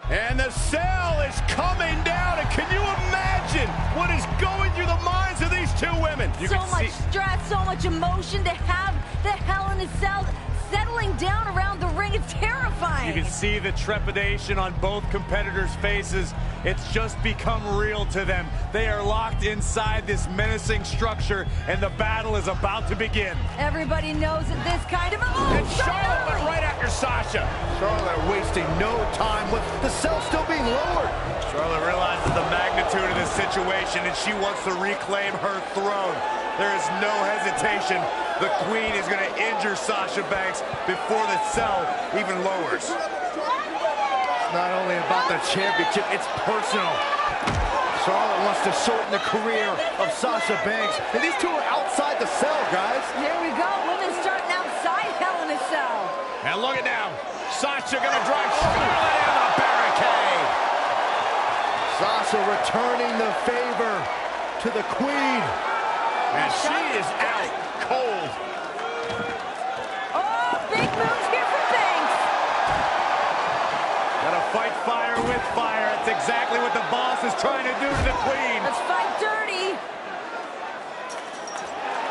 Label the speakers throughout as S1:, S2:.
S1: And the cell is coming down, and can you imagine what is going through the minds of these two women?
S2: So much stress, so much emotion to have the Hell in a Cell settling down around the ring. It's terrifying.
S3: You can see the trepidation on both competitors' faces. It's just become real to them. They are locked inside this menacing structure, and the battle is about to begin.
S2: Everybody knows that this kind of...
S1: And Charlotte went right after Sasha.
S4: Charlotte wasting no time with the cell still being lowered.
S3: Charlotte realizes the magnitude of this situation, and she wants to reclaim her throne. There is no hesitation. The Queen is going to injure Sasha Banks before the cell even lowers.
S4: It's not only about the championship, it's personal. Charlotte wants to shorten the career of Sasha Banks. And these two are outside the cell, guys.
S2: There we go. Women starting outside Hell in a Cell.
S1: And look at now. Sasha going to drive Charlotte into the barricade.
S4: Sasha returning the favor to the Queen.
S1: And she is out cold.
S2: Oh, big moves here from Banks.
S3: Gotta fight fire with fire. That's exactly what the boss is trying to do to the Queen.
S2: Let's fight dirty.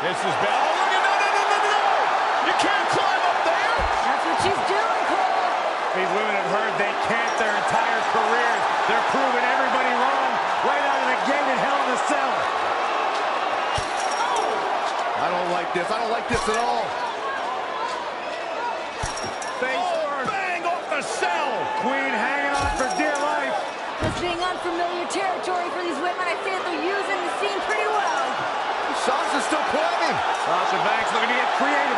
S1: This is bad. Oh, look at no. You can't climb up there.
S2: That's what she's doing, Cole.
S3: These women have heard they can't their entire careers. They're proving everybody wrong right out of the gate in Hell in a Cell.
S4: I don't like this. I don't like this at all.
S1: Bang off the cell.
S3: Queen hanging on for dear life.
S2: This being unfamiliar territory for these women, I say that they're using the scene pretty well.
S4: Sasha's still climbing.
S3: Sasha Banks looking to get creative.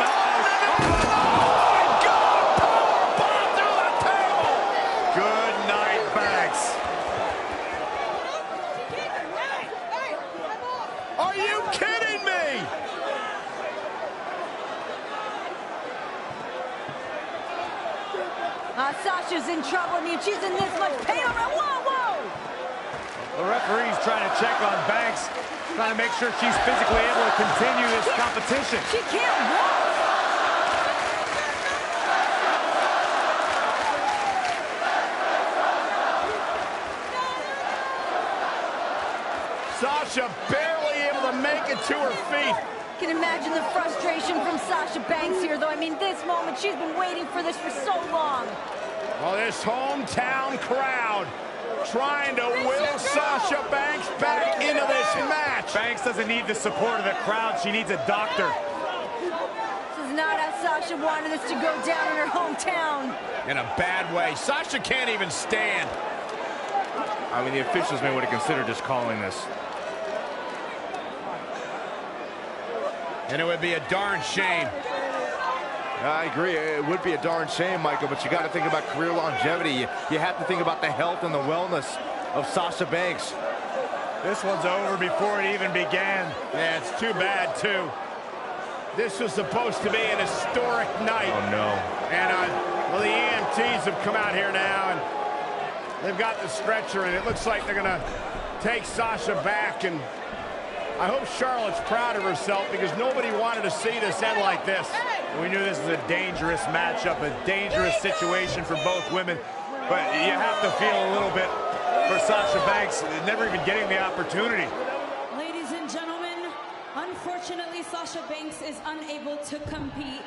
S3: Good night, Banks.
S1: Are you kidding me?
S2: Sasha's in trouble. I mean, she's in this much pain already. Whoa!
S3: The referee's trying to check on Banks, trying to make sure she's physically able to continue this competition.
S2: She can't walk.
S1: Sasha barely able to make it to her feet.
S2: Can imagine the frustration from Sasha Banks here, though. I mean, this moment, she's been waiting for this for so long.
S1: Well, this hometown crowd trying to will Sasha Banks back into this match.
S3: Banks doesn't need the support of the crowd. She needs a doctor.
S2: This is not how Sasha wanted this to go down in her hometown.
S1: In a bad way. Sasha can't even stand.
S4: I mean, the officials may want to consider just calling this.
S1: And it would be a darn shame.
S4: I agree. It would be a darn shame, Michael, but you got to think about career longevity. You have to think about the health and the wellness of Sasha Banks.
S3: This one's over before it even began.
S1: Yeah, it's too bad, too. This was supposed to be an historic night.
S4: Oh, no.
S1: And, well, the EMTs have come out here now, and they've got the stretcher, and it looks like they're going to take Sasha back, and I hope Charlotte's proud of herself because nobody wanted to see this end like this.
S3: We knew this was a dangerous matchup, a dangerous situation for both women, but you have to feel a little bit for Sasha Banks, never even getting the opportunity.
S5: Ladies and gentlemen, unfortunately, Sasha Banks is unable to compete.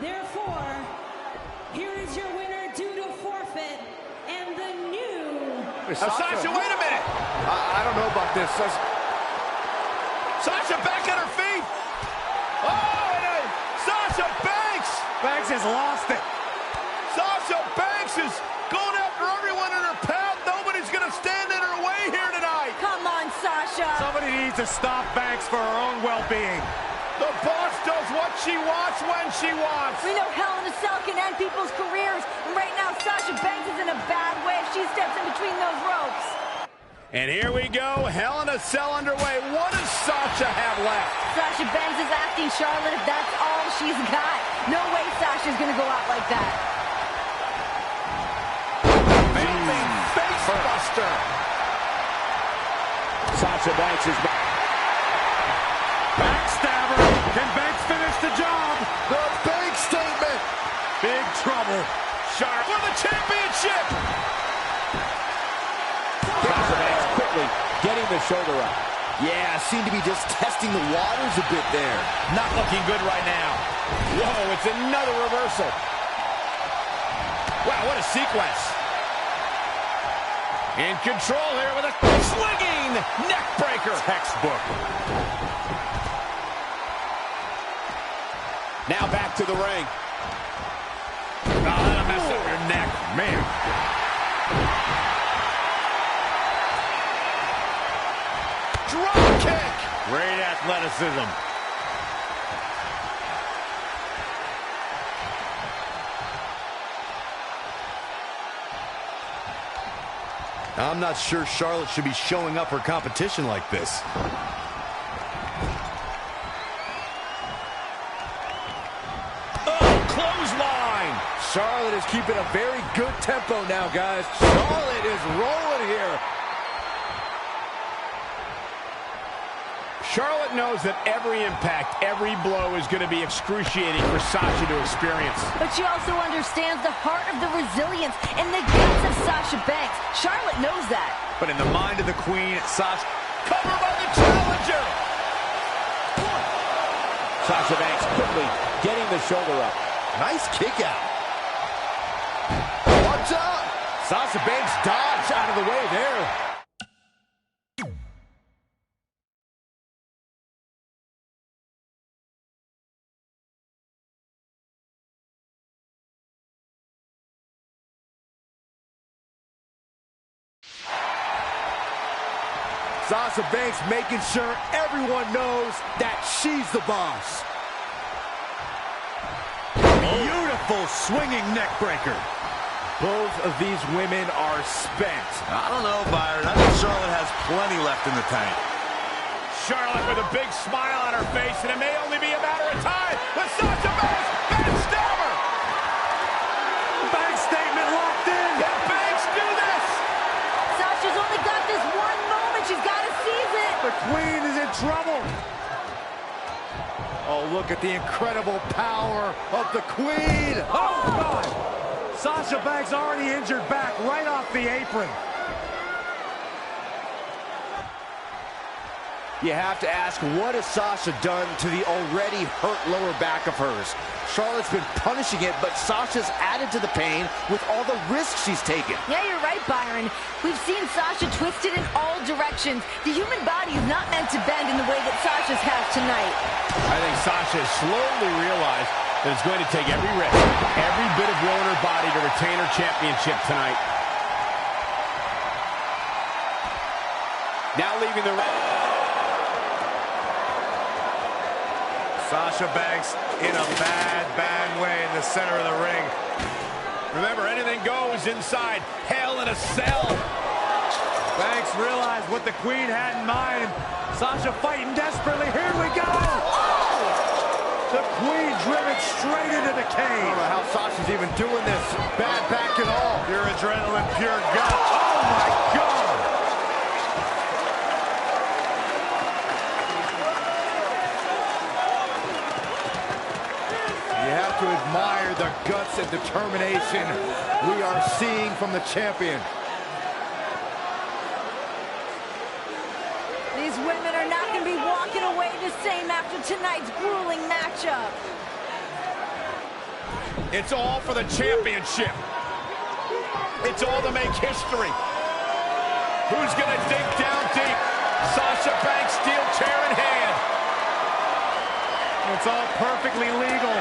S5: Therefore, here is your winner due to forfeit, and the new...
S1: Sasha, wait a minute!
S4: I don't know about this.
S1: Sasha back on her feet! Oh, and Sasha Banks!
S3: Banks has lost it.
S1: Sasha Banks is going after everyone in her path. Nobody's going to stand in her way here tonight.
S2: Come on, Sasha.
S3: Somebody needs to stop Banks for her own well-being.
S1: The boss does what she wants when she wants.
S2: We know Hell in a Cell can end people's careers, and right now Sasha Banks is in a bad way if she steps in between those ropes.
S1: And here we go, Hell in a Cell underway. What does Sasha have left?
S2: Sasha Banks is asking Charlotte if that's all she's got. No way Sasha's gonna go out like that.
S1: Big face buster.
S3: Sasha Banks is back. Backstabber. Can Banks finish the job?
S4: The Banks statement.
S3: Big trouble.
S1: Charlotte for the championship.
S6: quickly, getting the shoulder up.
S4: Yeah, seemed to be just testing the waters a bit there.
S6: Not looking good right now. Whoa, it's another reversal.
S1: Wow, what a sequence. In control here with a swinging neck breaker.
S6: Textbook. Now back to the ring.
S1: Oh, that'll mess up your neck, man. Drop kick.
S3: Great athleticism.
S4: I'm not sure Charlotte should be showing up her competition like this.
S1: Oh, clothesline.
S4: Charlotte is keeping a very good tempo now, guys. Charlotte is rolling here.
S1: Charlotte knows that every impact, every blow is going to be excruciating for Sasha to experience.
S2: But she also understands the heart of the resilience and the guts of Sasha Banks. Charlotte knows that.
S3: But in the mind of the Queen, Sasha...
S1: Cover by the challenger.
S6: Sasha Banks quickly getting the shoulder up.
S4: Nice kick out. Watch out.
S6: Sasha Banks dodged out of the way there.
S4: Sasha Banks making sure everyone knows that she's the boss.
S3: Beautiful swinging neck breaker.
S4: Both of these women are spent.
S3: I don't know, Byron. I think Charlotte has plenty left in the tank.
S1: Charlotte with a big smile on her face, and it may only be a matter of time. But Sasha Banks, backstabber.
S3: Bank statement locked in.
S1: Can Banks do this?
S2: Sasha's only got this one moment. She's got to seize it.
S3: The Queen is in trouble.
S4: Oh, look at the incredible power of the Queen.
S3: Oh, God. Sasha Banks already injured back right off the apron.
S4: You have to ask, what has Sasha done to the already hurt lower back of hers? Charlotte's been punishing it, but Sasha's added to the pain with all the risks she's taken.
S2: Yeah, you're right, Byron. We've seen Sasha twisted in all directions. The human body is not meant to bend in the way that Sasha's has tonight.
S1: I think Sasha has slowly realized that it's going to take every risk, every bit of will in her body to retain her championship tonight.
S6: Now leaving the ring.
S3: Sasha Banks in a bad way in the center of the ring.
S1: Remember, anything goes inside Hell in a Cell.
S3: Banks realized what the Queen had in mind. Sasha fighting desperately. Here we go. The Queen driven straight into the cage.
S4: I don't know how Sasha's even doing this. Bad back at all.
S3: Pure adrenaline, pure gut. Oh, my God.
S4: You have to admire the guts and determination we are seeing from the champion.
S2: These women are not going to be walking away the same after tonight's grueling matchup.
S1: It's all for the championship. It's all to make history. Who's going to dig down deep? Sasha Banks, steel chair in hand.
S3: It's all perfectly legal.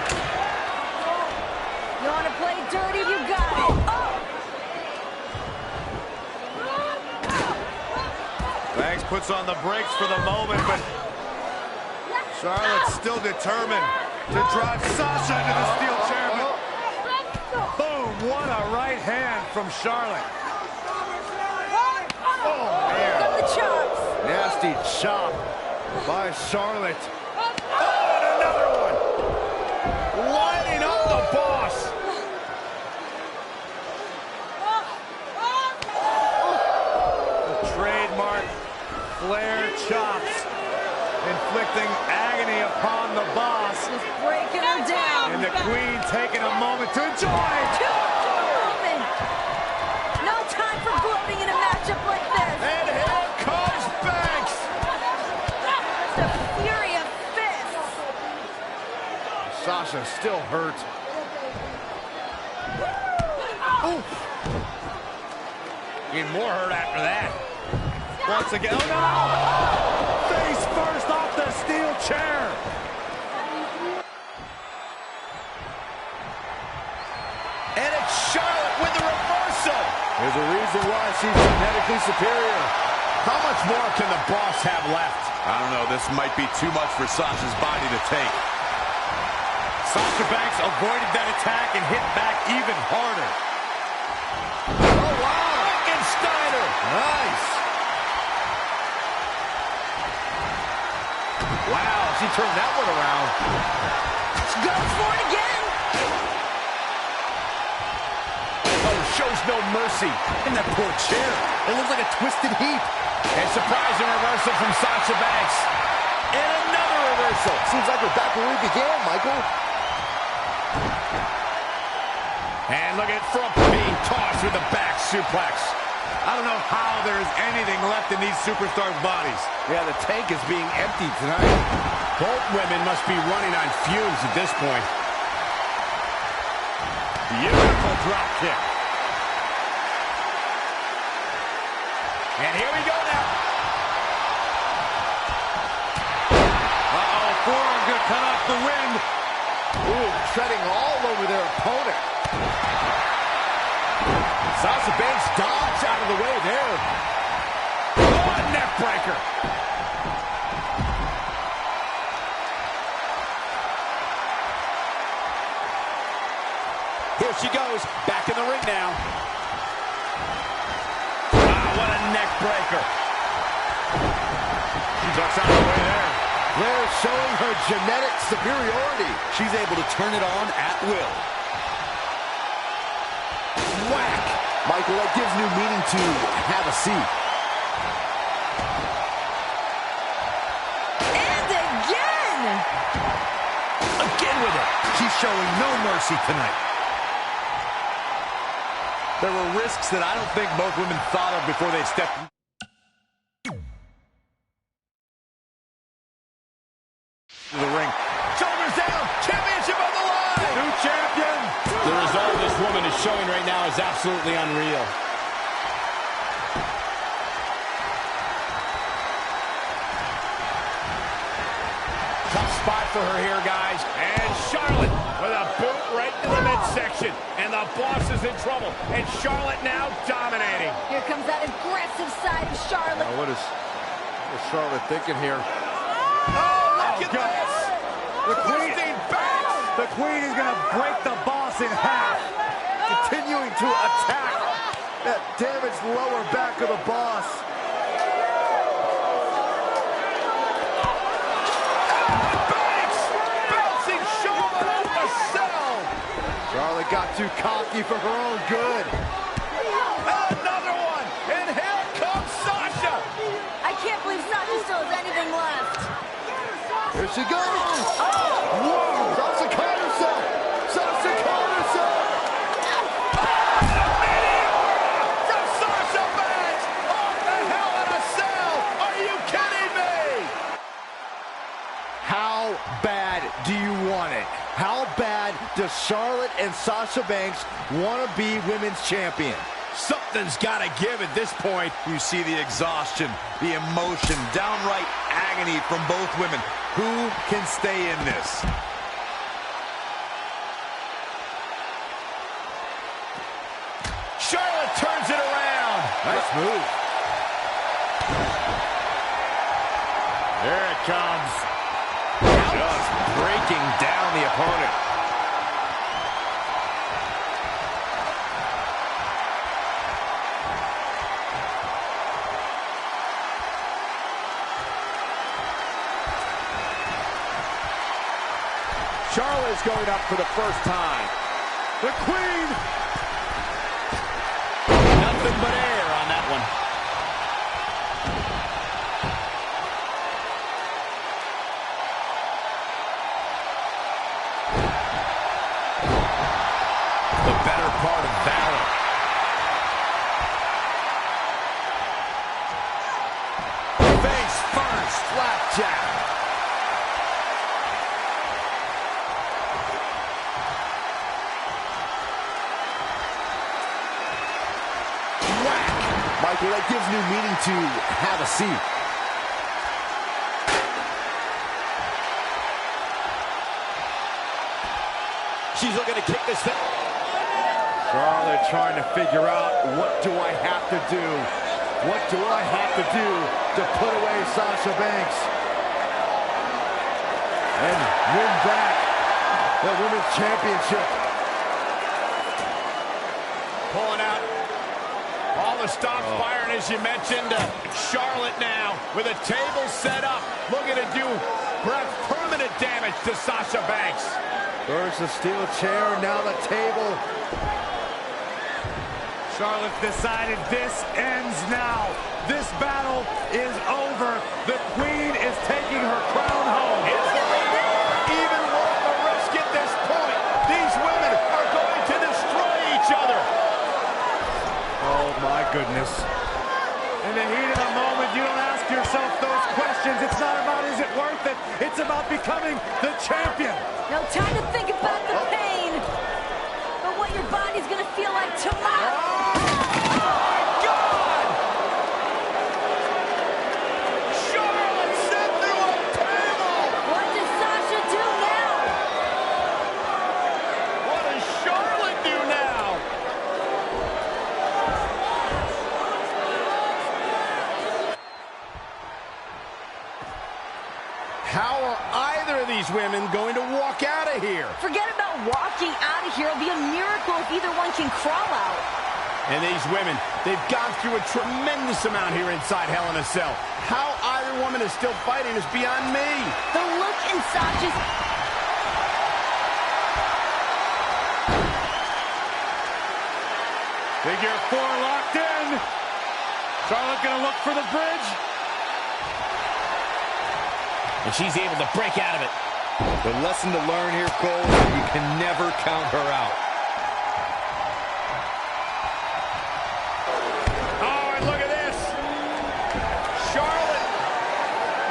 S2: You want to play dirty? You got it. Oh!
S3: Banks puts on the brakes for the moment, but Charlotte's still determined to drive Sasha into the steel chair. But boom, what a right hand from Charlotte.
S2: Oh, man. Got the chops.
S4: Nasty chop by Charlotte.
S1: Oh, and another one. Lighting up the boss.
S3: The trademark flare chops, inflicting agony upon the boss.
S2: Just breaking her down.
S3: And the Queen taking a moment to enjoy.
S2: Woman. No time for gloating in a matchup like this.
S1: And here comes
S4: Sasha still hurt. Oof.
S6: Getting more hurt after that.
S3: Once again, oh no! Face first off the steel chair. And it's Charlotte with the reversal.
S4: There's a reason why she's genetically superior.
S1: How much more can the boss have left?
S3: I don't know, this might be too much for Sasha's body to take. Sasha Banks avoided that attack and hit back even harder.
S4: Oh, wow!
S3: Frankensteiner!
S4: Nice! Wow, she turned that one around.
S2: She goes for it again.
S1: Oh, shows no mercy.
S3: In that poor chair. It looks like a twisted heap.
S1: A surprising reversal from Sasha Banks.
S3: And another reversal.
S4: Seems like we're back where we began, Michael.
S1: And look at it from being tossed with the back suplex.
S3: I don't know how there is anything left in these superstars' bodies.
S4: Yeah, the tank is being emptied tonight.
S1: Both women must be running on fumes at this point.
S3: Beautiful drop kick.
S1: And here we go now.
S3: Uh-oh, forearm gonna cut off the wind.
S4: Ooh, treading all over their opponent. Sasha Banks dodged out of the way there.
S1: Oh, a neck breaker.
S6: Here she goes, back in the ring now.
S1: Wow, what a neck breaker. She ducks out of the way there.
S4: They're showing her genetic superiority.
S3: She's able to turn it on at will.
S4: Whack! Michael, that gives new meaning to have a seat.
S2: And again.
S3: Again with it. She's showing no mercy tonight. There were risks that I don't think both women thought of before they stepped to the ring.
S1: Shoulders down. Championship on the line.
S3: New champion.
S6: The result this woman is showing right now is absolutely unreal.
S1: Tough spot for her here, guys. And Charlotte with a boot right in the midsection. And the boss is in trouble. And Charlotte now dominating.
S2: Here comes that aggressive side of Charlotte.
S4: What is Charlotte thinking here?
S1: Oh, look at this.
S3: The queen,
S1: Banks.
S3: the queen is going to break the boss in half.
S4: Continuing to attack that damaged lower back of the boss.
S1: Banks bouncing Charlotte off the cell.
S4: Charlotte got too cocky for her own good.
S1: Another one. And here comes Sasha.
S2: I can't believe Sasha still has anything left.
S4: Here she goes. Whoa! Sasha caught herself. Sasha caught herself.
S1: From Sasha Banks. Off the hell in a cell. Are you kidding me?
S4: How bad do you want it? How bad does Charlotte and Sasha Banks want to be women's champion?
S1: Something's got to give at this point.
S3: You see the exhaustion, the emotion, downright agony from both women. Who can stay in this?
S1: Charlotte turns it around.
S4: Nice move.
S1: There it comes. Just breaking down the opponent.
S6: Charlotte is going up for the first time.
S3: The queen!
S6: Nothing but air on that one.
S1: The better part of valor. Face first. Flapjack.
S4: gives new meaning to have a seat.
S6: She's looking to kick this thing.
S4: Charlotte trying to figure out, what do I have to do? What do I have to do to put away Sasha Banks and win back the Women's Championship?
S1: Pulling out all the stops firing, as you mentioned. Charlotte now with a table set up, looking to do perhaps permanent damage to Sasha Banks.
S4: First the steel chair, now the table.
S3: Charlotte decided this ends now. This battle is over. The Queen is taking her crown home.
S1: It's even worth the risk at this point. These women are going to destroy each other.
S4: Oh my goodness.
S3: In the heat of the moment, you don't ask yourself those questions. It's not about is it worth it. It's about becoming the champion.
S2: No time to think about the pain, but what your body's gonna feel like tomorrow.
S1: How are either of these women going to walk out of here?
S2: Forget about walking out of here. It'll be a miracle if either one can crawl out.
S1: And these women, they've gone through a tremendous amount here inside Hell in a Cell. How either woman is still fighting is beyond me.
S2: The look in Sasha's...
S3: Figure 4 locked in. Charlotte gonna look for the bridge.
S6: And she's able to break out of it.
S4: The lesson to learn here, Cole, is you can never count her out.
S1: Oh, and look at this. Charlotte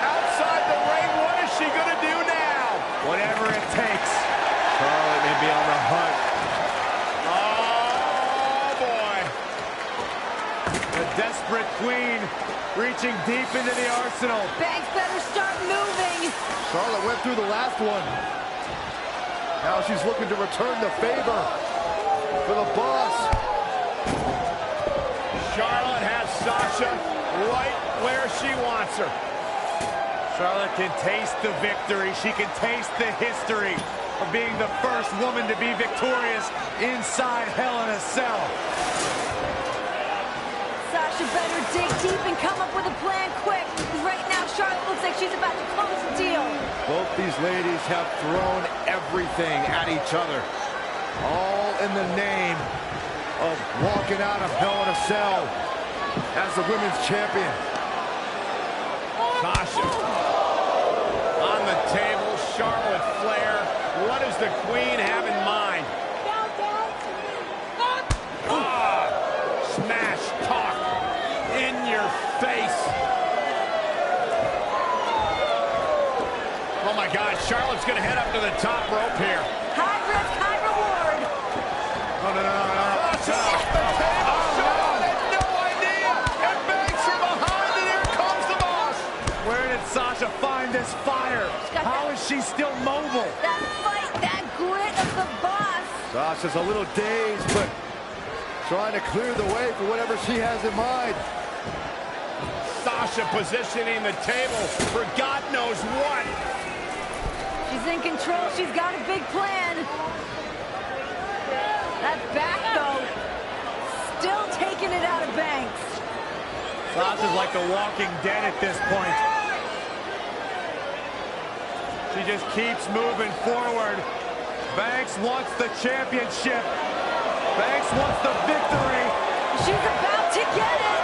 S1: outside the ring. What is she going to do now?
S3: Whatever it takes.
S4: Charlotte may be on the hunt.
S1: Oh, boy.
S3: The desperate Queen reaching deep into the arsenal.
S2: Banks better start moving.
S4: Charlotte went through the last one. Now she's looking to return the favor for the boss.
S1: Charlotte has Sasha right where she wants her.
S3: Charlotte can taste the victory. She can taste the history of being the first woman to be victorious inside Hell in a Cell.
S2: Sasha better dig deep and come up with a plan quick. Right now, Charlotte looks like she's about to close the deal.
S4: Both these ladies have thrown everything at each other, all in the name of walking out of Hell in a Cell as the women's champion.
S1: Sasha on the table. Charlotte Flair. What does the Queen have in mind? Smash talk in your face. Oh my God, Charlotte's gonna head up to the top rope here.
S2: High risk, high reward.
S4: No, no, no, no, no.
S1: Charlotte had no idea. And Banks from behind, and here comes the boss.
S3: Where did Sasha find this fire? How is she still mobile?
S2: That fight, that grit of the boss.
S4: Sasha's a little dazed, but trying to clear the way for whatever she has in mind.
S1: Sasha positioning the table for God knows what.
S2: She's in control. She's got a big plan. That back, though, still taking it out of Banks.
S3: Sasha's like the Walking Dead at this point. She just keeps moving forward. Banks wants the championship. Banks wants the victory.
S2: She's about to get it.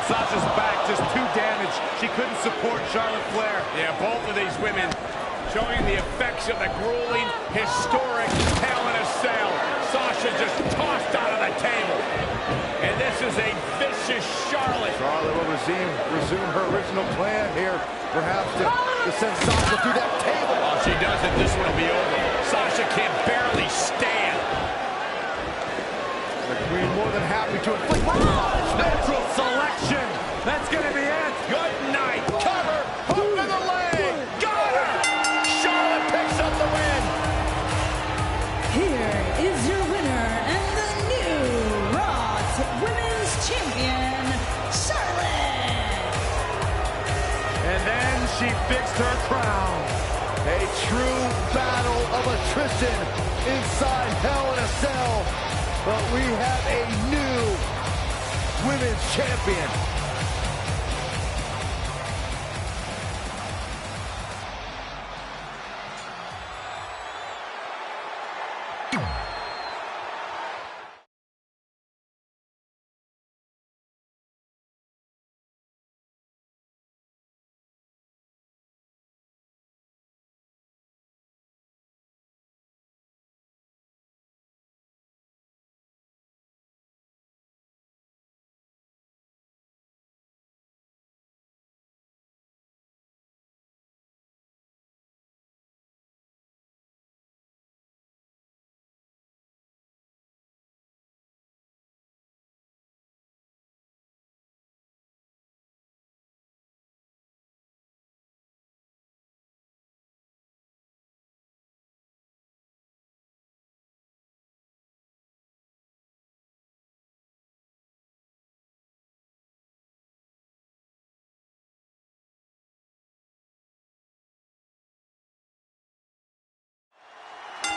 S3: Sasha's back just too damaged. She couldn't support Charlotte Flair.
S1: Yeah, both of these women showing the effects of the grueling, historic Hell in a Cell. Sasha just tossed out of the table. And this is a vicious Charlotte.
S4: Charlotte will resume her original plan here, perhaps to send Sasha through that table.
S1: Oh, she does it, this one will be over. Sasha can barely stand.
S4: The Queen, more than happy to inflict natural selection. That's going to be it.
S1: Good night. Cover. Hook to the leg. Got her. Charlotte picks up the win.
S5: Here is your winner and the new Raw Women's Champion, Charlotte.
S4: And then she fixed her crown. A true battle of attrition inside Hell in a Cell. But we have a new women's champion.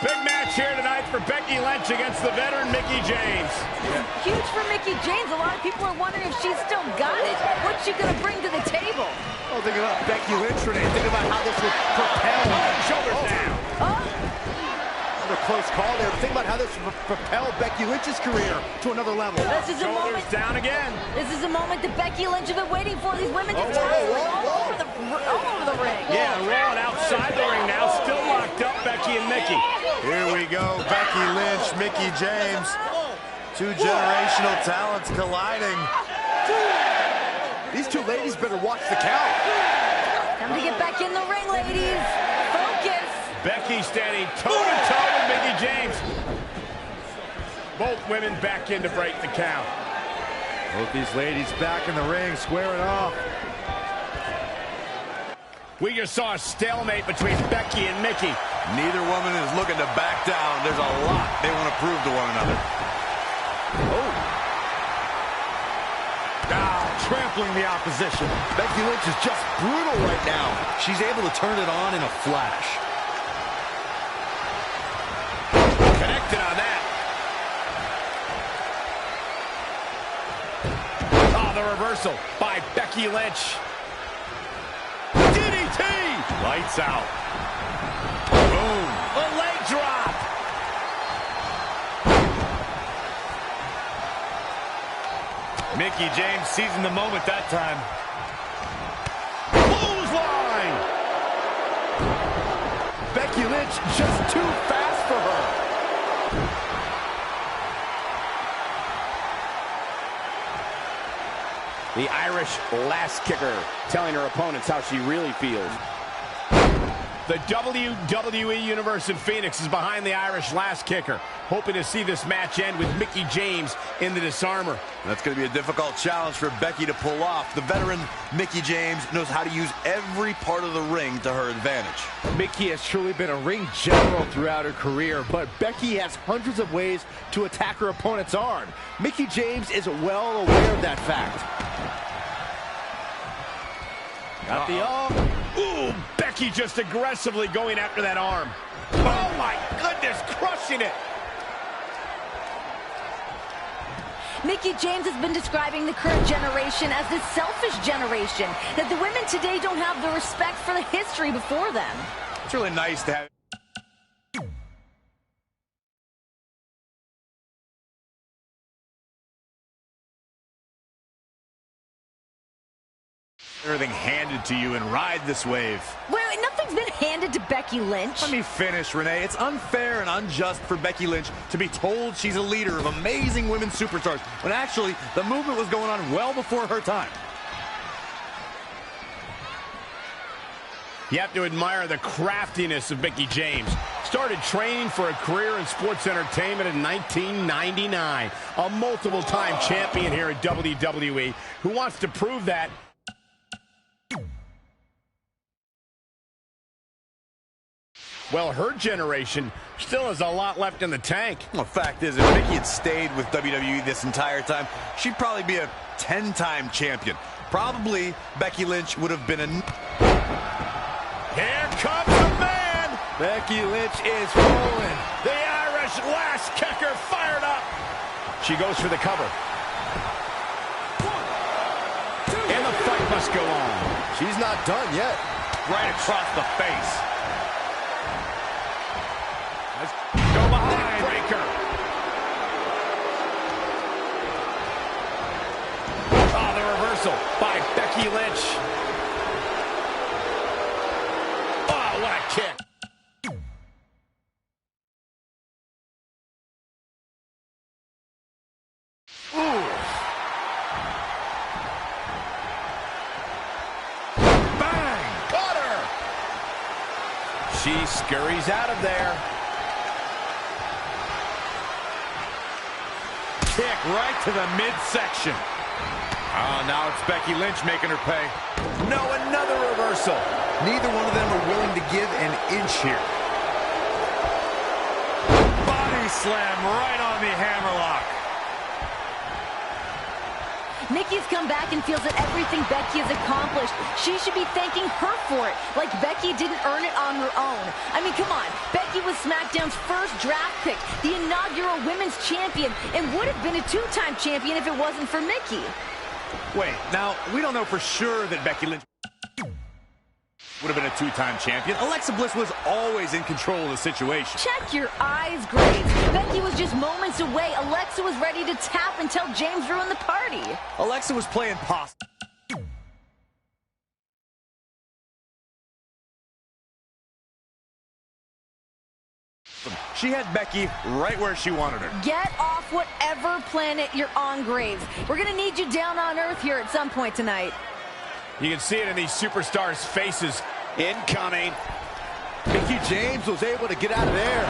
S1: Big match here tonight for Becky Lynch against the veteran Mickie James.
S2: Huge for Mickie James. A lot of people are wondering if she's still got it. What's she going to bring to the table?
S4: Oh, think about Becky Lynch, Renee. Think about how this would propel.
S1: Shoulders down.
S4: Another close call there. Think about how this would propel Becky Lynch's career to another level.
S2: This is a
S1: Shoulders
S2: moment.
S1: down again.
S2: This is a moment that Becky Lynch has been waiting for. These women just all over the ring.
S1: Yeah, rolling outside the ring now. Still locked up, Becky and Mickie.
S3: Here we go, Becky Lynch, Mickie James. Two generational talents colliding.
S4: These two ladies better watch the count.
S2: Time to get back in the ring, ladies. Focus.
S1: Becky standing toe-to-toe with Mickie James. Both women back in to break the count.
S4: Both these ladies back in the ring, squaring off.
S1: We just saw a stalemate between Becky and Mickie.
S3: Neither woman is looking to back down. There's a lot they want to prove to one another.
S4: Trampling the opposition. Becky Lynch is just brutal right now. She's able to turn it on in a flash.
S1: Connected on that. Oh, the reversal by Becky Lynch. DDT! Lights out. Boom. A leg drop.
S3: Mickie James seizing the moment that time.
S1: Clothesline.
S4: Becky Lynch just too fast for her.
S6: The Irish last kicker, telling her opponents how she really feels.
S1: The WWE Universe in Phoenix is behind the Irish last kicker, hoping to see this match end with Mickie James in the disarmer.
S3: That's going to be a difficult challenge for Becky to pull off. The veteran Mickie James knows how to use every part of the ring to her advantage.
S4: Mickie has truly been a ring general throughout her career, but Becky has hundreds of ways to attack her opponent's arm. Mickie James is well aware of that fact. Got the arm.
S1: Ooh, Becky just aggressively going after that arm. Oh my goodness, crushing it.
S2: Mickie James has been describing the current generation as the selfish generation, that the women today don't have the respect for the history before them.
S3: It's really nice to have everything handed to you and ride this wave.
S2: Wait, nothing's been handed to Becky Lynch.
S3: Let me finish, Renee. It's unfair and unjust for Becky Lynch to be told she's a leader of amazing women's superstars, when actually the movement was going on well before her time.
S1: You have to admire the craftiness of Mickie James. started training for a career in sports entertainment in 1999. A multiple-time champion here at WWE who wants to prove that. Well, her generation still has a lot left in the tank.
S3: Well, fact is, if Mickey had stayed with WWE this entire time, she'd probably be a 10-time champion. Probably Becky Lynch would have been a...
S1: Here comes the man!
S4: Becky Lynch is rolling.
S1: The Irish last kicker fired up. She goes for the cover. 1, 2, and the fight must go on.
S4: She's not done yet.
S3: Right across the face.
S1: Let's go behind. Breaker. Oh, the reversal by Becky Lynch. Oh, what a kick. Ooh. Bang! Got her! She scurries out of there.
S3: Kick right to the midsection. Oh, now it's Becky Lynch making her pay.
S1: No, another reversal.
S3: Neither one of them are willing to give an inch here. Body slam right on the hammerlock.
S2: Nikki's come back and feels that everything Becky has accomplished, she should be thanking her for it, like Becky didn't earn it on her own. I mean, come on. Becky was SmackDown's first draft pick, the inaugural women's champion, and would have been a 2-time champion if it wasn't for Nikki.
S3: Wait, now, we don't know for sure that Becky Lynch would have been a 2-time champion. Alexa Bliss was always in control of the situation.
S2: Check your eyes, Graves. Becky was just moments away. Alexa was ready to tap until James ruined the party.
S3: Alexa was playing possum. She had Becky right where she wanted her.
S2: Get off whatever planet you're on, Graves. We're going to need you down on Earth here at some point tonight.
S1: You can see it in these superstars' faces. Incoming.
S4: Mickey James was able to get out of there.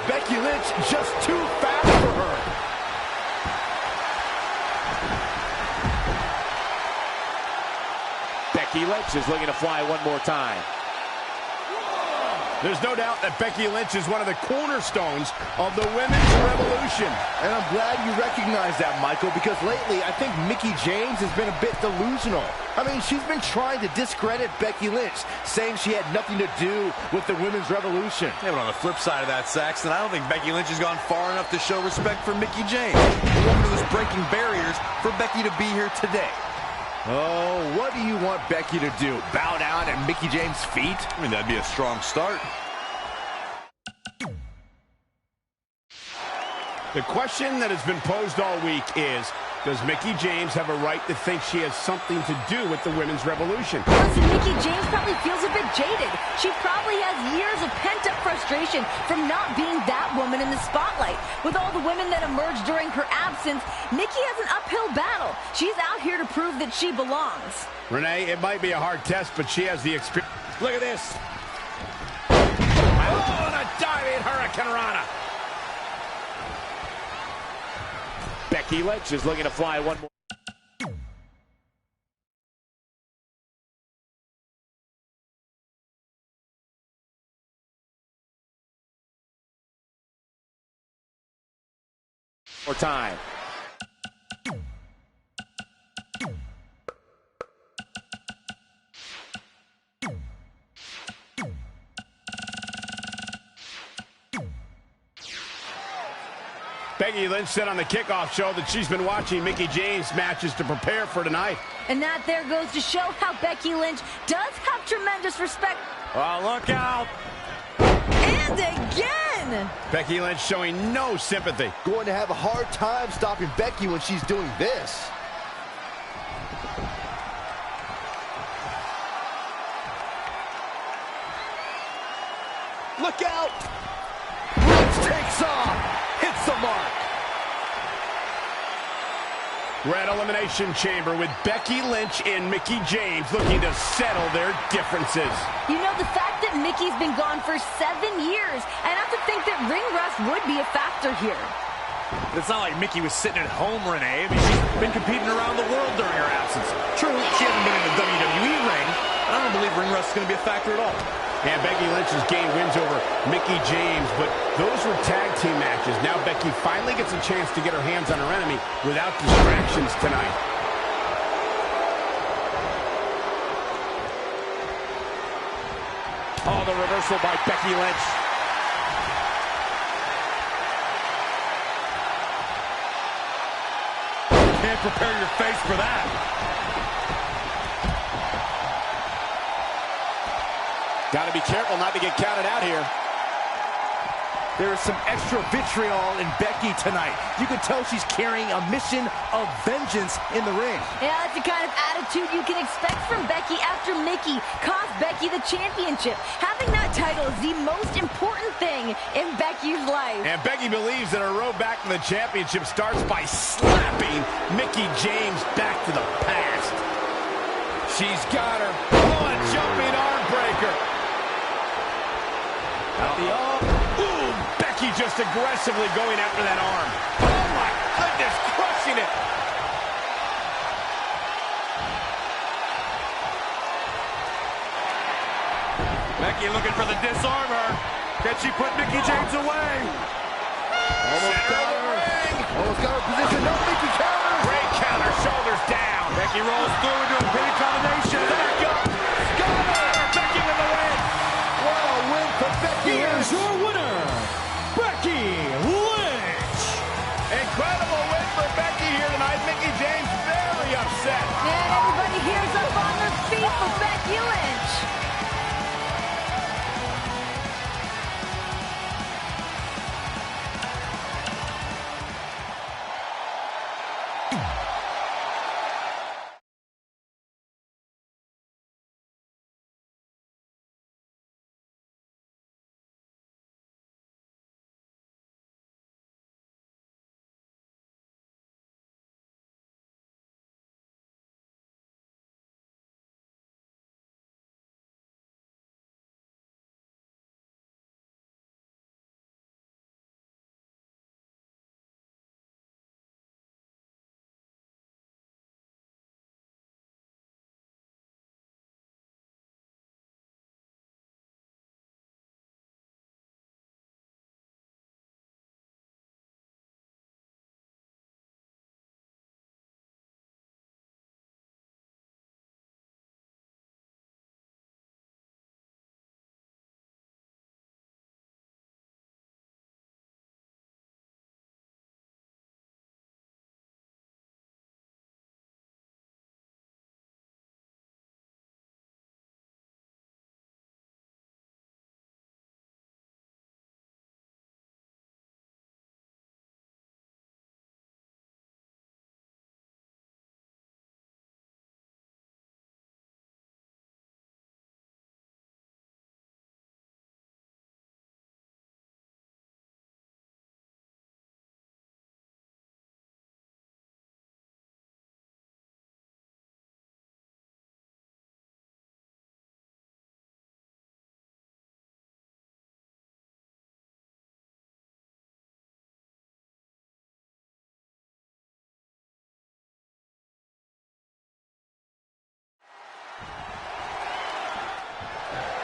S4: Becky Lynch just too fast for her.
S6: Becky Lynch is looking to fly one more time.
S1: There's no doubt that Becky Lynch is one of the cornerstones of the women's revolution.
S4: And I'm glad you recognize that, Michael, because lately I think Mickey James has been a bit delusional. I mean, she's been trying to discredit Becky Lynch, saying she had nothing to do with the women's revolution.
S3: Yeah, but on the flip side of that, Saxton, I don't think Becky Lynch has gone far enough to show respect for Mickey James, the woman who was breaking barriers for Becky to be here today.
S4: Oh, what do you want Becky to do? Bow down at Mickey James' feet?
S3: I mean, that'd be a strong start.
S1: The question that has been posed all week is, does Mickey James have a right to think she has something to do with the women's revolution?
S2: Listen, Mickey James probably feels a bit jaded. She probably has years of pent-up frustration from not being that woman in the spotlight. With all the women that emerged during her absence, Mickey has an uphill battle. She's out here to prove that she belongs.
S1: Renee, it might be a hard test, but she has the experience. Look at this. Oh, and a diving Hurricane Rana.
S6: Becky Lynch is looking to fly one more time.
S1: Becky Lynch said on the kickoff show that she's been watching Mickey James matches to prepare for tonight.
S2: And that there goes to show how Becky Lynch does have tremendous respect.
S3: Oh, look out!
S2: And again!
S1: Becky Lynch showing no sympathy.
S4: Going to have a hard time stopping Becky when she's doing this. Look out! Lynch takes off, hits the mark.
S1: We're at Elimination Chamber with Becky Lynch and Mickie James looking to settle their differences.
S2: You know, the fact that Mickie's been gone for 7 years, I'd have to think that ring rust would be a factor here.
S3: It's not like Mickie was sitting at home, Renee. I mean, she's been competing around the world during her absence. True, she hasn't been in the WWE ring. I don't believe ring rust is going to be a factor at all.
S1: And Becky Lynch has gained wins over Mickie James, but those were tag team matches. Now Becky finally gets a chance to get her hands on her enemy without distractions tonight.
S6: Oh, the reversal by Becky Lynch.
S3: Can't prepare your face for that.
S6: Got to be careful not to get counted out here.
S4: There is some extra vitriol in Becky tonight. You can tell she's carrying a mission of vengeance in the ring.
S2: Yeah, that's the kind of attitude you can expect from Becky after Mickie cost Becky the championship. Having that title is the most important thing in Becky's life.
S1: And Becky believes that her road back to the championship starts by slapping Mickie James back to the past.
S6: She's got her.
S1: Oh, a jumping arm breaker. Ooh, Becky just aggressively going after that arm. Oh, my goodness, crushing it.
S3: Becky looking for the disarmer. Can she put Mickie James away?
S4: Almost got her. Almost got her position. No, Mickie counters.
S1: Great counter, shoulders down.
S3: Becky rolls through into a pinning combination.
S1: Back up. Got her. Becky with the win.
S4: What a win for Becky.
S7: Here's your winner, Becky Lynch.
S1: Incredible win for Becky here tonight. Mickie James very upset.
S2: And everybody here's up on their feet for Becky Lynch.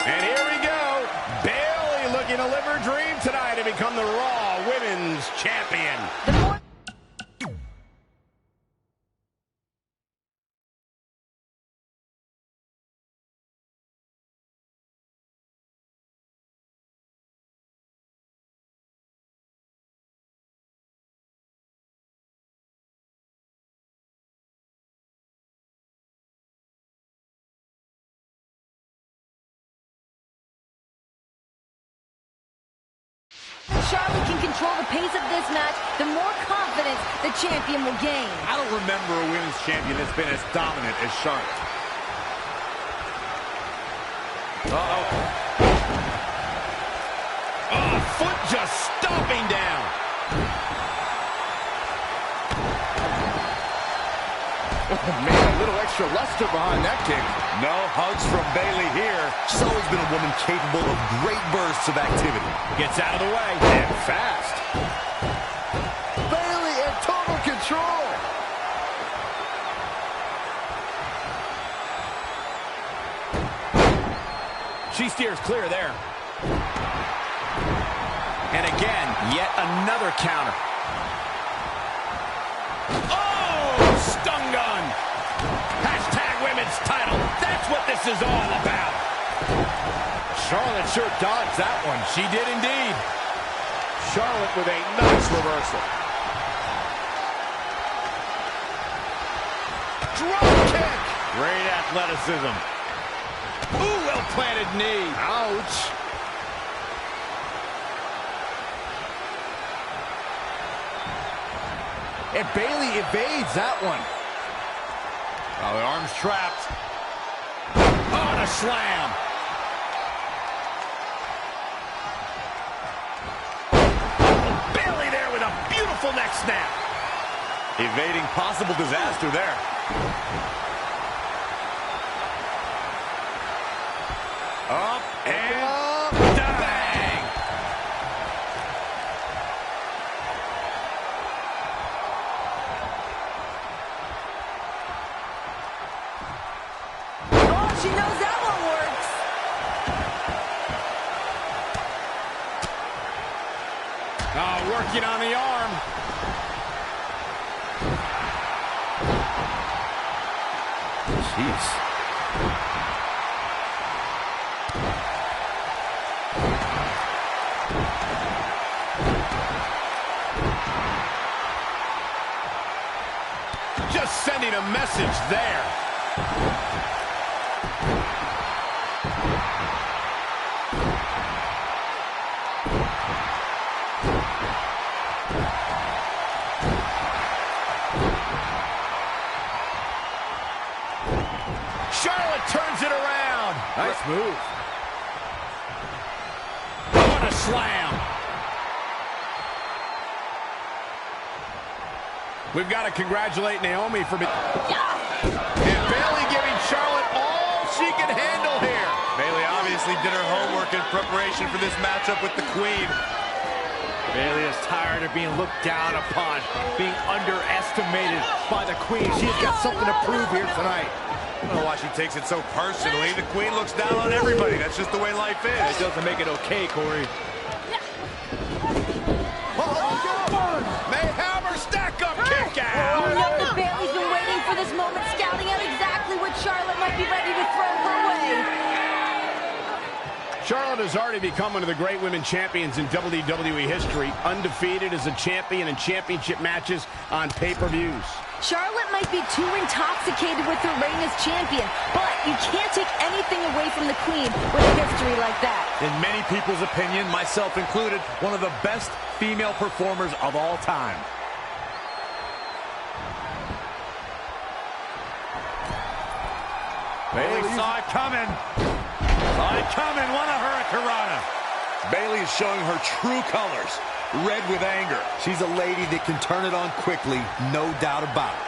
S1: And here we go. Bayley looking to live her dream tonight to become the Raw Women's Champion.
S2: The more Charlotte can control the pace of this match, the more confidence the champion will gain.
S3: I don't remember a women's champion that's been as dominant as Charlotte.
S1: Oh, foot just stomping down.
S4: Oh, man, a little extra luster behind that kick.
S3: No hugs from Bayley here. She's always been a woman capable of great bursts of activity.
S6: Gets out of the way.
S4: And fast. Bayley in total control.
S6: She steers clear there. And again, yet another counter. Oh, stun gun. Hashtag women's title. That's what this is all about.
S4: Charlotte sure dodged that one.
S6: She did indeed.
S4: Charlotte with a nice reversal. Drop kick.
S6: Great athleticism. Ooh, well-planted knee.
S4: Ouch. And Bayley evades that one.
S6: Oh, the arm's trapped. Oh, and a slam. Bayley there with a beautiful neck snap.
S3: Evading possible disaster there.
S6: Up and bang!
S2: Oh, she knows that one works.
S6: Oh, working on the arm.
S4: Jeez.
S6: Just sending a message there. Charlotte turns it around.
S4: Nice move.
S6: What a slam. We've got to congratulate Naomi for... And Bayley giving Charlotte all she can handle here.
S3: Bayley obviously did her homework in preparation for this matchup with the Queen.
S7: Bayley is tired of being looked down upon, being underestimated by the Queen.
S4: She's got something to prove here tonight.
S3: I don't know why she takes it so personally. The Queen looks down on everybody. That's just the way life is.
S7: It doesn't make it okay, Corey.
S6: Mayhammer stack-up kick
S2: You
S6: out.
S2: know that Bayley's been waiting for this moment, scouting out exactly what Charlotte might be ready to throw her way.
S6: Charlotte has already become one of the great women champions in WWE history, undefeated as a champion in championship matches on pay-per-views.
S2: Charlotte might be too intoxicated with her reign as champion, but you can't take anything away from the Queen with a history like that.
S7: In many people's opinion, myself included, one of the best female performers of all time.
S3: Bayley saw it coming. Saw it coming. What a hurricanrana.
S4: Bayley is showing her true colors. Red with anger. She's a lady that can turn it on quickly, no doubt about it.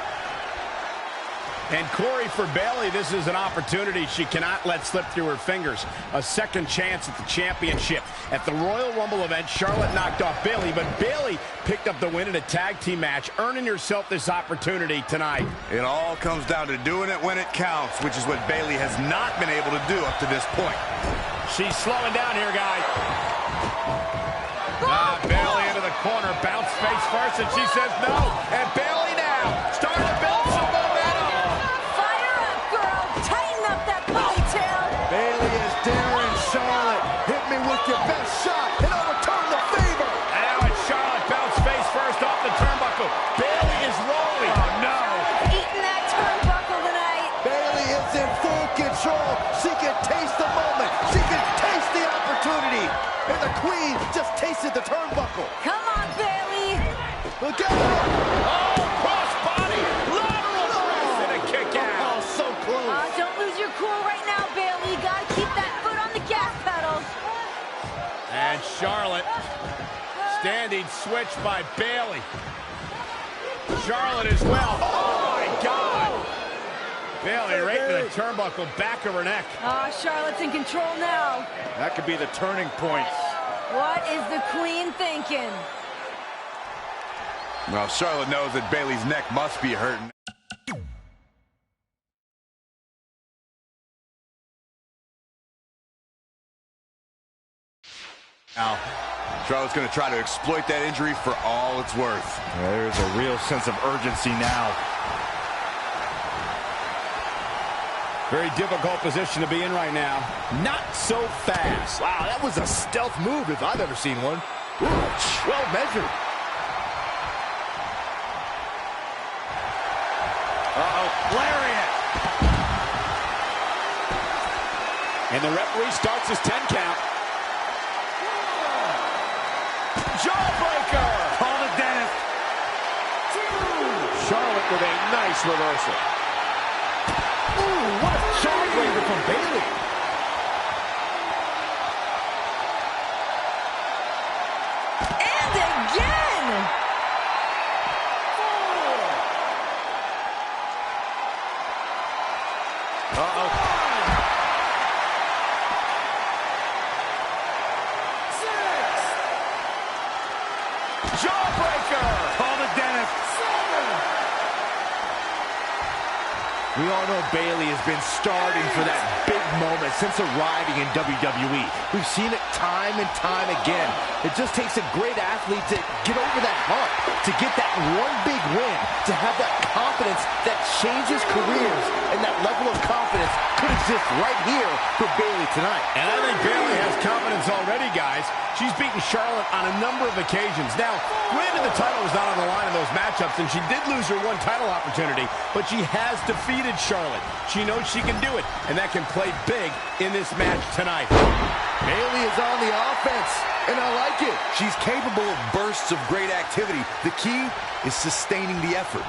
S6: And Corey, for Bayley, this is an opportunity she cannot let slip through her fingers. A second chance at the championship. At the Royal Rumble event, Charlotte knocked off Bayley, but Bayley picked up the win in a tag team match, earning herself this opportunity tonight.
S3: It all comes down to doing it when it counts, which is what Bayley has not been able to do up to this point.
S6: She's slowing down here, guys. Bayley into the corner, bounce face first, and she says no. And Bayley now starting to build some momentum.
S2: Fire up, girl. Tighten up that ponytail.
S4: Bayley is daring Charlotte. Hit me with your best shot, and I'll return the favor.
S6: And now it's Charlotte, bounce face first off the turnbuckle. Bayley is rolling. Oh, no.
S2: Eating that turnbuckle tonight.
S4: Bayley is in full control. She can taste the moment. She can taste the opportunity. And the Queen just tasted the turnbuckle.
S2: Come on, Bayley.
S4: Look out!
S6: Oh, cross body. Lateral press and a kick out.
S4: Oh, so close.
S2: Don't lose your cool right now, Bayley. You gotta keep that foot on the gas pedal.
S6: And Charlotte, standing switch by Bayley. Charlotte as well. Oh, my God. Bayley right into the turnbuckle, back of her neck.
S2: Charlotte's in control now.
S7: That could be the turning point.
S2: What is the queen thinking?
S3: Well, Charlotte knows that Bayley's neck must be hurting. Now, Charlotte's going to try to exploit that injury for all it's worth.
S7: There's a real sense of urgency now.
S6: Very difficult position to be in right now. Not so fast.
S4: Wow, that was a stealth move if I've ever seen one. Ooh, well measured.
S7: Lariat.
S6: And the referee starts his 10 count. Jawbreaker!
S7: Call the dentist.
S4: Charlotte with a nice reversal. Ooh, what a jawbreaker from Bayley.
S2: And again!
S6: Jawbreaker!
S7: Call the dentist.
S4: We all know Bayley has been starving for that big moment since arriving in WWE. We've seen it time and time again. It just takes a great athlete to get over that hump, to get that one big win, to have that confidence that changes careers, and that level of confidence could exist right here for Bayley tonight.
S6: And I think Bayley has confidence already, guys. She's beaten Charlotte on a number of occasions. Now, granted the title was not on the line in those matchups, and she did lose her one title opportunity, but she has defeated Charlotte. She knows she can do it, and that can play big in this match tonight.
S4: Bayley is on the offense, and I like it.
S3: She's capable of bursts of great activity. The key is sustaining the effort.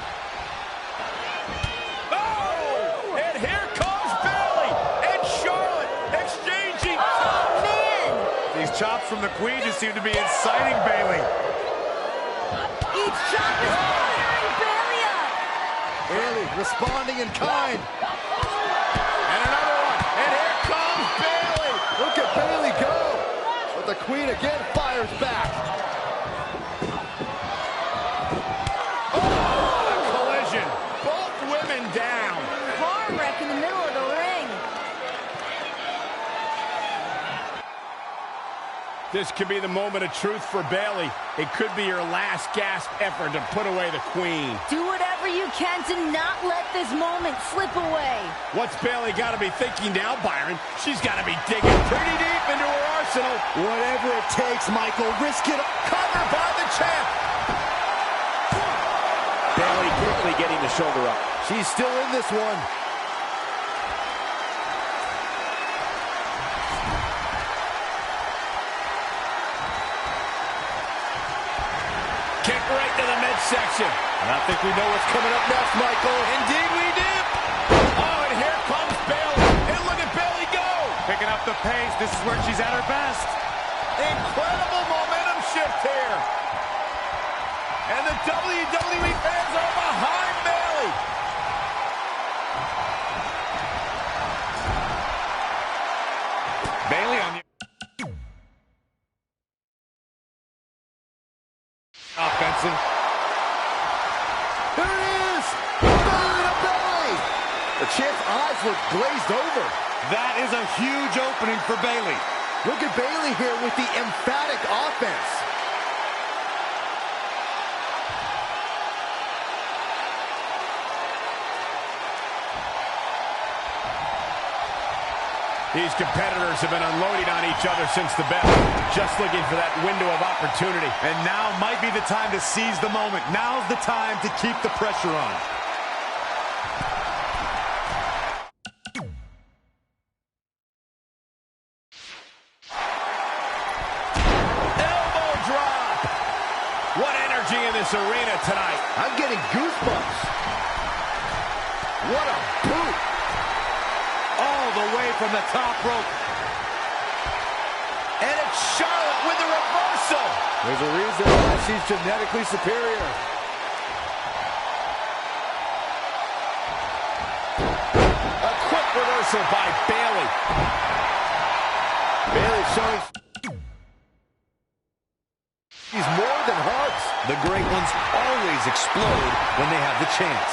S6: Oh! And here comes Bayley and Charlotte exchanging.
S2: Oh, man!
S3: These chops from the Queen just seem to be inciting Bayley.
S2: Each chop is firing Bayley up.
S4: Bayley responding in kind.
S6: And another one. And here comes Bayley.
S4: Look at Bayley go. But the Queen again fires back.
S6: Oh, a collision. Both women down.
S2: Car wreck in the middle of the ring.
S6: This could be the moment of truth for Bayley. It could be her last gasp effort to put away the Queen.
S2: Do whatever you can to not let this moment slip away.
S6: What's Bayley got to be thinking now, Byron? She's got to be digging pretty deep into her arsenal.
S4: Whatever it takes, Michael, risk it.
S6: Cover by the champ.
S7: Bayley quickly getting the shoulder up.
S4: She's still in this one.
S6: Kick right to the midsection.
S4: And I think we know what's coming up next, Michael.
S6: Indeed we do. Oh, and here comes Bayley. And look at Bayley go.
S3: Picking up the pace. This is where she's at her best.
S6: Incredible momentum shift here. And the WWE fans are behind Bayley.
S3: Bayley on the offensive.
S4: There it is! Belly to belly! The champ's eyes look glazed over.
S3: That is a huge opening for Bayley.
S4: Look at Bayley here with the emphatic offense.
S6: These competitors have been unloading on each other since the bell, just looking for that window of opportunity.
S3: And now might be the time to seize the moment. Now's the time to keep the pressure on.
S6: Elbow drop. What energy in this arena tonight.
S4: I'm getting goosebumps. What a boot.
S3: All the way from the top rope.
S6: And it's Charlotte with the reversal.
S4: There's a reason why she's genetically superior.
S6: reversal by Bayley.
S4: Bayley showing she's more than hugs.
S7: The great ones always explode when they have the chance.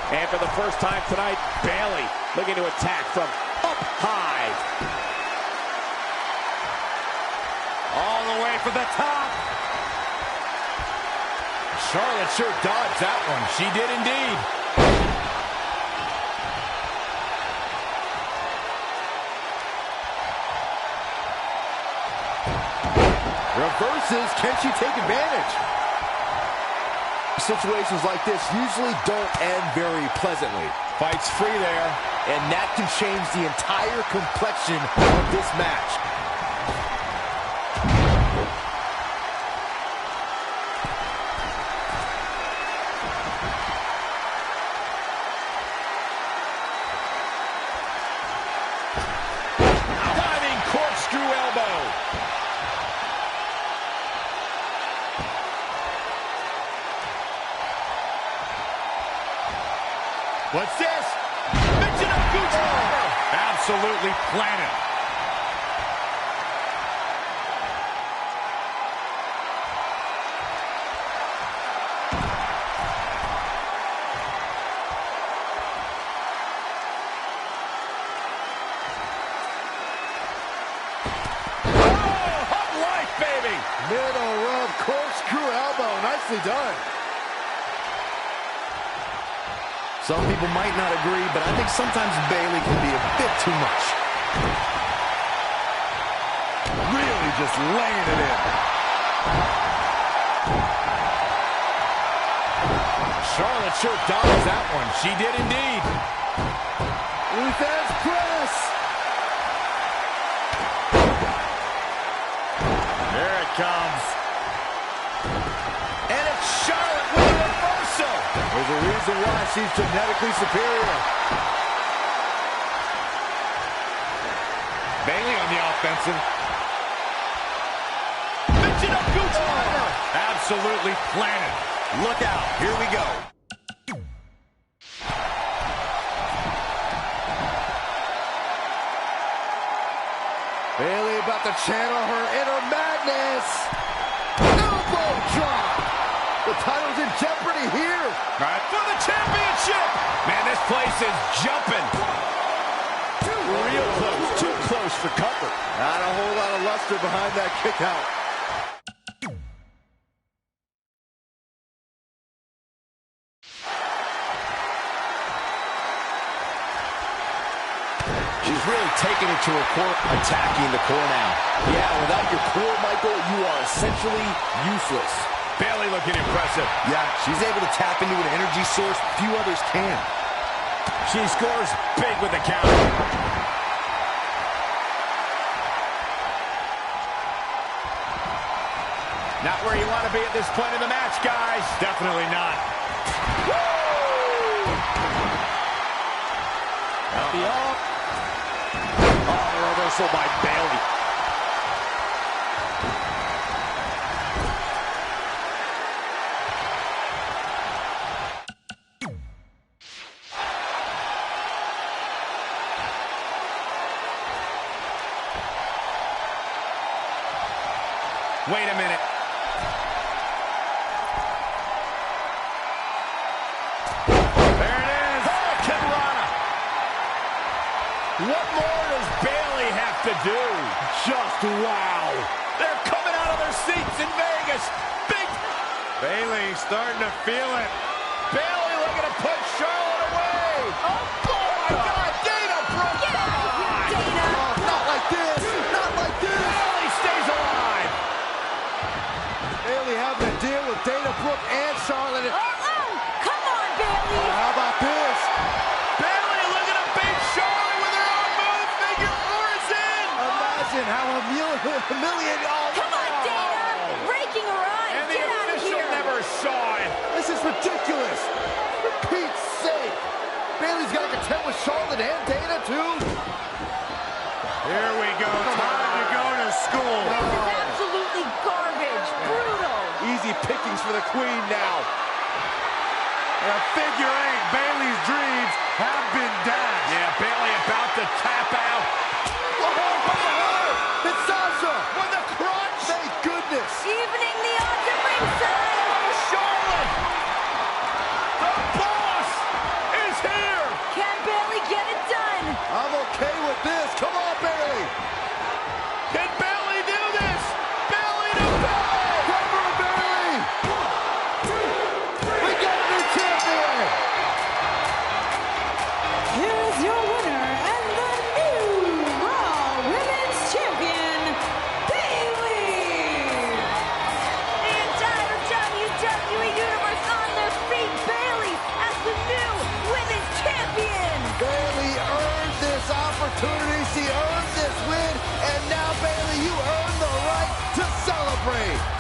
S6: And for the first time tonight, Bayley looking to attack from up high.
S3: All the way for the top.
S6: Charlotte sure dodged that one. She did indeed.
S4: Reverses, can she take advantage? Situations like this usually don't end very pleasantly.
S6: Fights free there.
S4: And that can change the entire complexion of this match.
S6: Diving corkscrew elbow.
S1: What's this?
S3: Absolutely planted.
S4: Middle rub, corkscrew elbow. Nicely done.
S7: Some people might not agree, but I think sometimes Bayley can be a bit too much.
S4: Really just laying it in.
S6: Charlotte sure dodged that one. She did indeed.
S4: Luthez press.
S3: Here it comes.
S6: And it's Charlotte with a reversal.
S4: There's a reason why she's genetically superior.
S3: Bayley on the offensive. Absolutely planted.
S7: Look out. Here we go.
S4: Bayley about to channel her inner madness. Elbow drop. The title's in jeopardy here.
S6: Right for the championship. Man, this place is jumping. Real close. Too close for comfort.
S4: Not a whole lot of luster behind that kick out.
S7: She's really taking it to her core, attacking the core now.
S4: Yeah, without your core, Michael, you are essentially useless.
S6: Bayley looking impressive.
S7: Yeah, she's able to tap into an energy source few others can.
S6: She scores big with the counter. Not where you want to be at this point in the match, guys.
S3: Definitely not.
S6: The reversal by Bayley. Wait a minute. There it is. Hurricane Rana. What more does Bayley have to do?
S4: Just wow.
S6: They're coming out of their seats in Vegas. Big.
S3: Bayley starting to feel it.
S6: Bayley looking to put Charlotte away. Oh my God. Dana broke.
S2: Get out of here, Dana.
S4: Not like this. Not like this.
S6: Bayley stays alive.
S4: Bayley having to deal with Dana Brooke and Charlotte.
S2: Come on, Bayley.
S4: How about this?
S6: Bayley looking to beat Charlotte with her own move. Figure 4 is in.
S4: Imagine how humiliating. Oh,
S2: Come on, Dana. Breaking her eyes.
S6: And the
S2: Get out of
S6: official
S2: here.
S6: never saw it.
S4: This is ridiculous. For Pete's sake. Bayley's got to contend with Charlotte and Dana, too.
S3: Here we go. Time to go to school.
S2: This is absolutely garbage. Brutal.
S4: Easy pickings for the Queen now.
S3: And a figure eight. Bayley's dreams have been dashed.
S6: Yeah, Bayley about to tap out.
S4: It's Sasha
S6: With a crunch.
S4: Thank goodness.
S2: Evening the odds at ringside.
S6: Charlotte. The boss is here.
S2: Can Bayley get it done?
S4: I'm okay with this. Come on, Bayley.
S6: Can Bayley do this? Bayley to Bayley.
S4: Cover, Bayley. We got a new champion.
S5: Here is your winner and the new Raw Women's Champion, Bayley.
S2: The entire WWE Universe on their feet. Bayley as the new women's champion.
S4: Bayley earned this opportunity. She earned this win. And now, Bayley, you earned the right to celebrate.